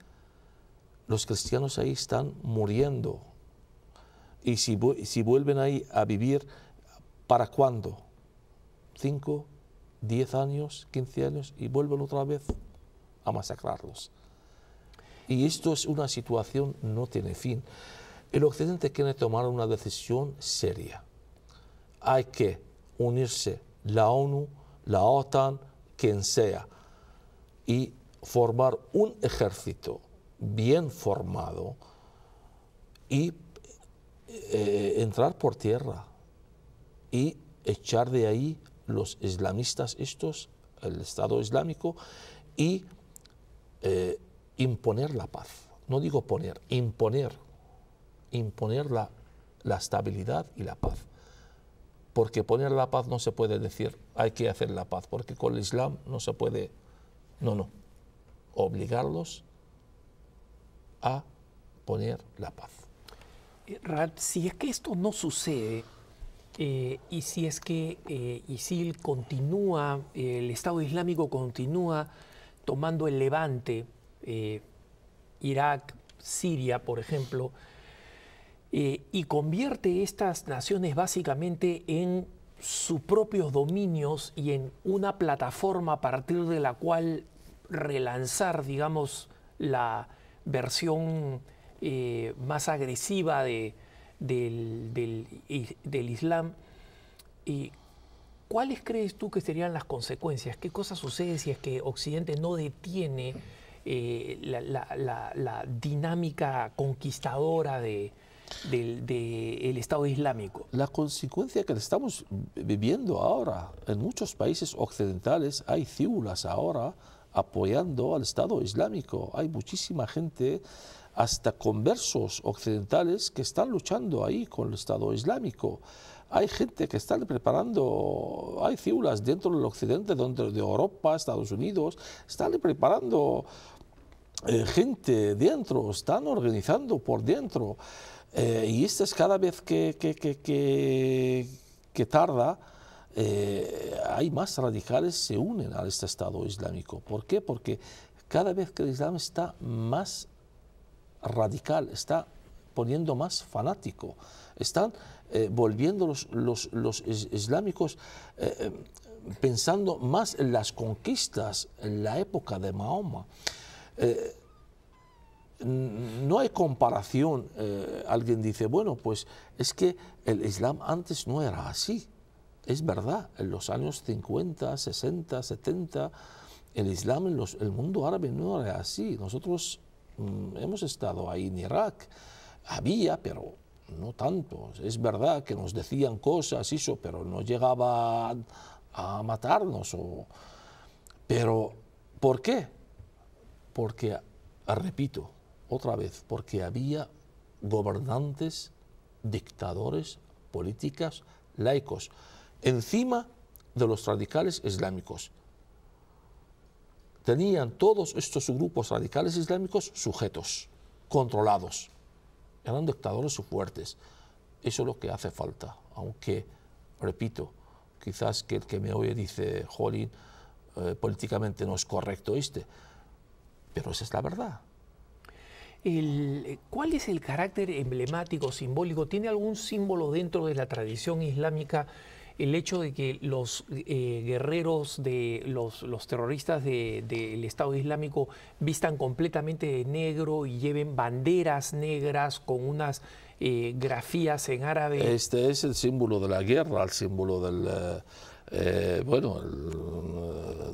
Los cristianos ahí están muriendo. Y si vuelven ahí a vivir, ¿para cuándo? 5, 10 años, 15 años, y vuelven otra vez a masacrarlos. Y esto es una situación que no tiene fin. El Occidente quiere tomar una decisión seria. Hay que unirse la ONU, la OTAN, quien sea, y formar un ejército bien formado y entrar por tierra y echar de ahí los islamistas estos, el Estado Islámico, y imponer la paz. No digo poner, imponer la estabilidad y la paz. Porque poner la paz no se puede decir, hay que hacer la paz, porque con el Islam no se puede, no, obligarlos a poner la paz. Rad, si es que esto no sucede, y si es que ISIL continúa, el Estado Islámico continúa tomando el Levante, Irak, Siria, por ejemplo, y convierte estas naciones básicamente en sus propios dominios y en una plataforma a partir de la cual relanzar, digamos, la versión más agresiva del Islam. ¿Cuáles crees tú que serían las consecuencias? ¿Qué cosa sucede si es que Occidente no detiene la dinámica conquistadora de del Estado Islámico? La consecuencia que estamos viviendo ahora en muchos países occidentales, hay células ahora apoyando al Estado Islámico. Hay muchísima gente, hasta conversos occidentales, que están luchando ahí con el Estado Islámico. Hay gente que está preparando, hay células dentro del occidente, dentro de Europa, Estados Unidos, están preparando gente dentro, están organizando por dentro. Y esto es cada vez que tarda, hay más radicales se unen a este Estado Islámico. ¿Por qué? Porque cada vez que el Islam está más radical, está poniendo más fanático, están volviendo los islámicos pensando más en las conquistas en la época de Mahoma. No hay comparación. Alguien dice, bueno, pues es que el Islam antes no era así. Es verdad, en los años 50, 60, 70, el Islam en el mundo árabe no era así. Nosotros hemos estado ahí en Irak, había, pero no tanto. Es verdad que nos decían cosas, eso, pero no llegaba a matarnos. Pero, ¿por qué? Porque, repito, otra vez, porque había gobernantes, dictadores, políticas, laicos, encima de los radicales islámicos. Tenían todos estos grupos radicales islámicos sujetos, controlados. Eran dictadores fuertes. Eso es lo que hace falta, aunque, repito, quizás que el que me oye dice, jolín, políticamente no es correcto pero esa es la verdad. ¿Cuál es el carácter emblemático, simbólico? ¿Tiene algún símbolo dentro de la tradición islámica el hecho de que los guerreros de los terroristas del Estado Islámico vistan completamente de negro y lleven banderas negras con unas grafías en árabe? Este es el símbolo de la guerra, el símbolo del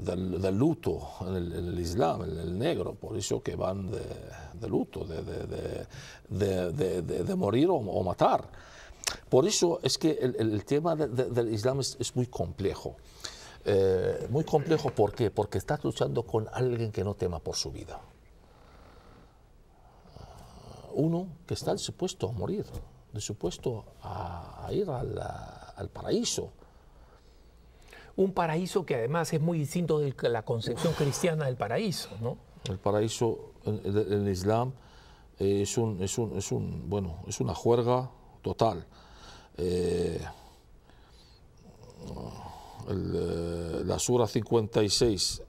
del luto en el Islam, el negro, por eso que van de luto, de morir o matar. Por eso es que el tema del Islam es muy complejo. Muy complejo, ¿por qué? Porque estás luchando con alguien que no tema por su vida. Uno que está dispuesto a morir, dispuesto a ir al paraíso. Un paraíso que además es muy distinto de la concepción cristiana del paraíso, ¿no? El paraíso en el Islam es una juerga total. La Sura 56,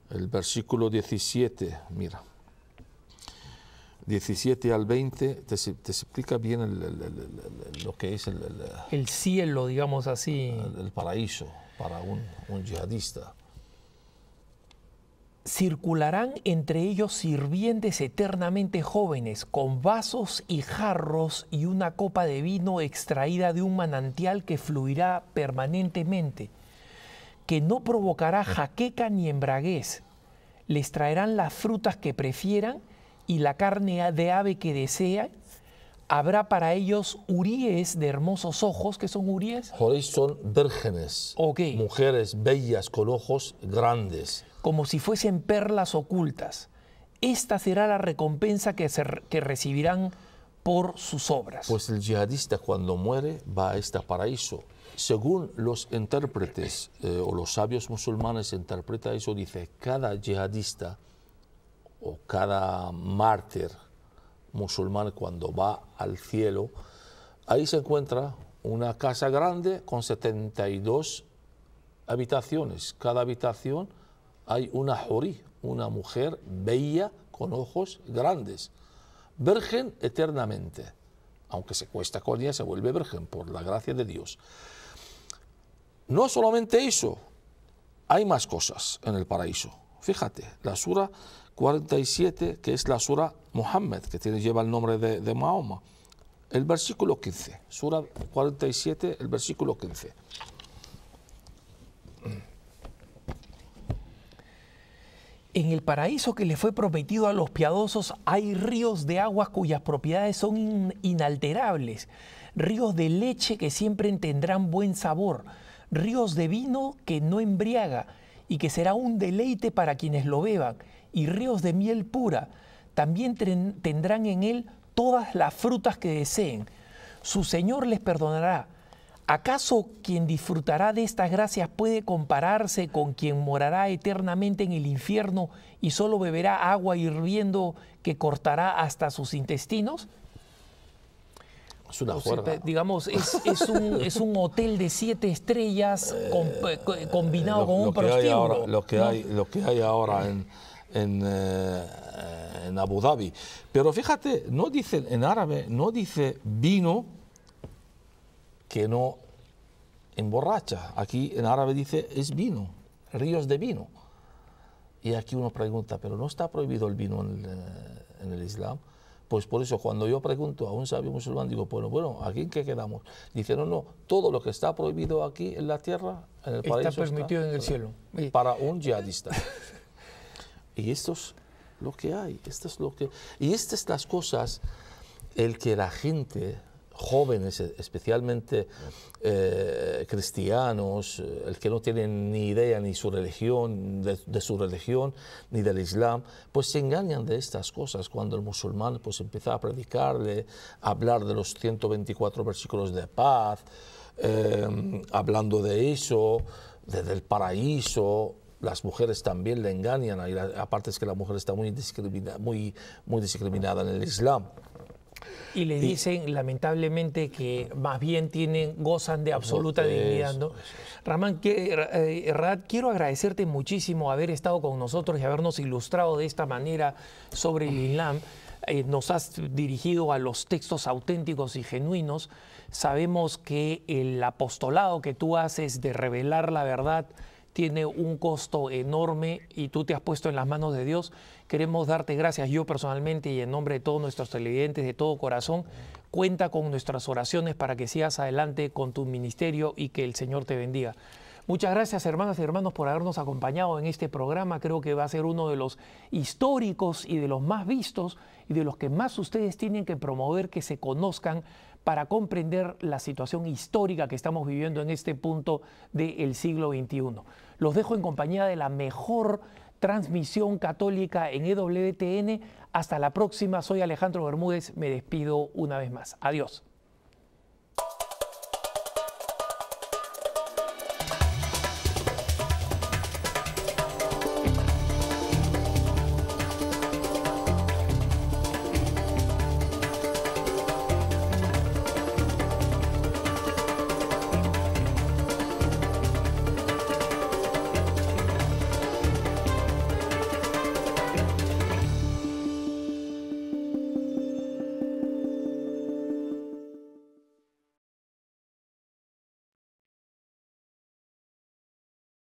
el versículo 17, mira, 17 al 20, te explica bien lo que es el cielo, digamos así. El paraíso para un yihadista. Circularán entre ellos sirvientes eternamente jóvenes, con vasos y jarros y una copa de vino extraída de un manantial que fluirá permanentemente, que no provocará jaqueca ni embriaguez. Les traerán las frutas que prefieran y la carne de ave que desean. Habrá para ellos huríes de hermosos ojos. ¿Qué son huríes? Huríes son vírgenes, mujeres bellas con ojos grandes. Como si fuesen perlas ocultas. Esta será la recompensa que recibirán por sus obras. Pues el yihadista cuando muere va a este paraíso. Según los intérpretes o los sabios musulmanes interpreta eso, dice, cada yihadista o cada mártir musulmán cuando va al cielo, ahí se encuentra una casa grande con 72 habitaciones. Cada habitación hay una hurí, una mujer bella con ojos grandes, virgen eternamente. Aunque se cuesta con ella, se vuelve virgen por la gracia de Dios. No solamente eso, hay más cosas en el paraíso. Fíjate, la Sura 47, que es la Sura Muhammad, que lleva el nombre de Mahoma. El versículo 15, Sura 47, el versículo 15. En el paraíso que le fue prometido a los piadosos hay ríos de aguas cuyas propiedades son inalterables, ríos de leche que siempre tendrán buen sabor, ríos de vino que no embriaga y que será un deleite para quienes lo beban, y ríos de miel pura. También tendrán en él todas las frutas que deseen. Su Señor les perdonará. ¿Acaso quien disfrutará de estas gracias puede compararse con quien morará eternamente en el infierno y solo beberá agua hirviendo que cortará hasta sus intestinos? Es una juerga. Digamos, es un hotel de 7 estrellas combinado con un prostíbulo. Lo que hay ahora en Abu Dhabi. Pero fíjate, no dice en árabe, no dice vino que no emborracha. Aquí en árabe dice es vino, ríos de vino. Y aquí uno pregunta, ¿pero no está prohibido el vino en el Islam? Pues por eso cuando yo pregunto a un sabio musulmán, digo, bueno, ¿aquí en qué quedamos? Dice, no, todo lo que está prohibido aquí en la tierra, en el paraíso, está permitido en el cielo. Para un yihadista. Y esto es lo que hay, y estas son las cosas, el que la gente, jóvenes especialmente cristianos, el que no tienen ni idea ni su religión, de su religión, ni del Islam, pues se engañan de estas cosas. Cuando el musulmán pues empieza a predicarle, a hablar de los 124 versículos de paz, hablando de eso, del paraíso, las mujeres también le engañan, aparte es que la mujer está muy discriminada en el Islam. Y le dicen, lamentablemente, que más bien gozan de absoluta dignidad, ¿no? Ramán, Rad, quiero agradecerte muchísimo haber estado con nosotros y habernos ilustrado de esta manera sobre el Islam. Nos has dirigido a los textos auténticos y genuinos. Sabemos que el apostolado que tú haces de revelar la verdad tiene un costo enorme y tú te has puesto en las manos de Dios. Queremos darte gracias, yo personalmente y en nombre de todos nuestros televidentes, de todo corazón. Cuenta con nuestras oraciones para que sigas adelante con tu ministerio y que el Señor te bendiga. Muchas gracias, hermanas y hermanos, por habernos acompañado en este programa. Creo que va a ser uno de los históricos y de los más vistos y de los que más ustedes tienen que promover que se conozcan para comprender la situación histórica que estamos viviendo en este punto del siglo XXI. Los dejo en compañía de la mejor transmisión católica en EWTN. Hasta la próxima. Soy Alejandro Bermúdez. Me despido una vez más. Adiós.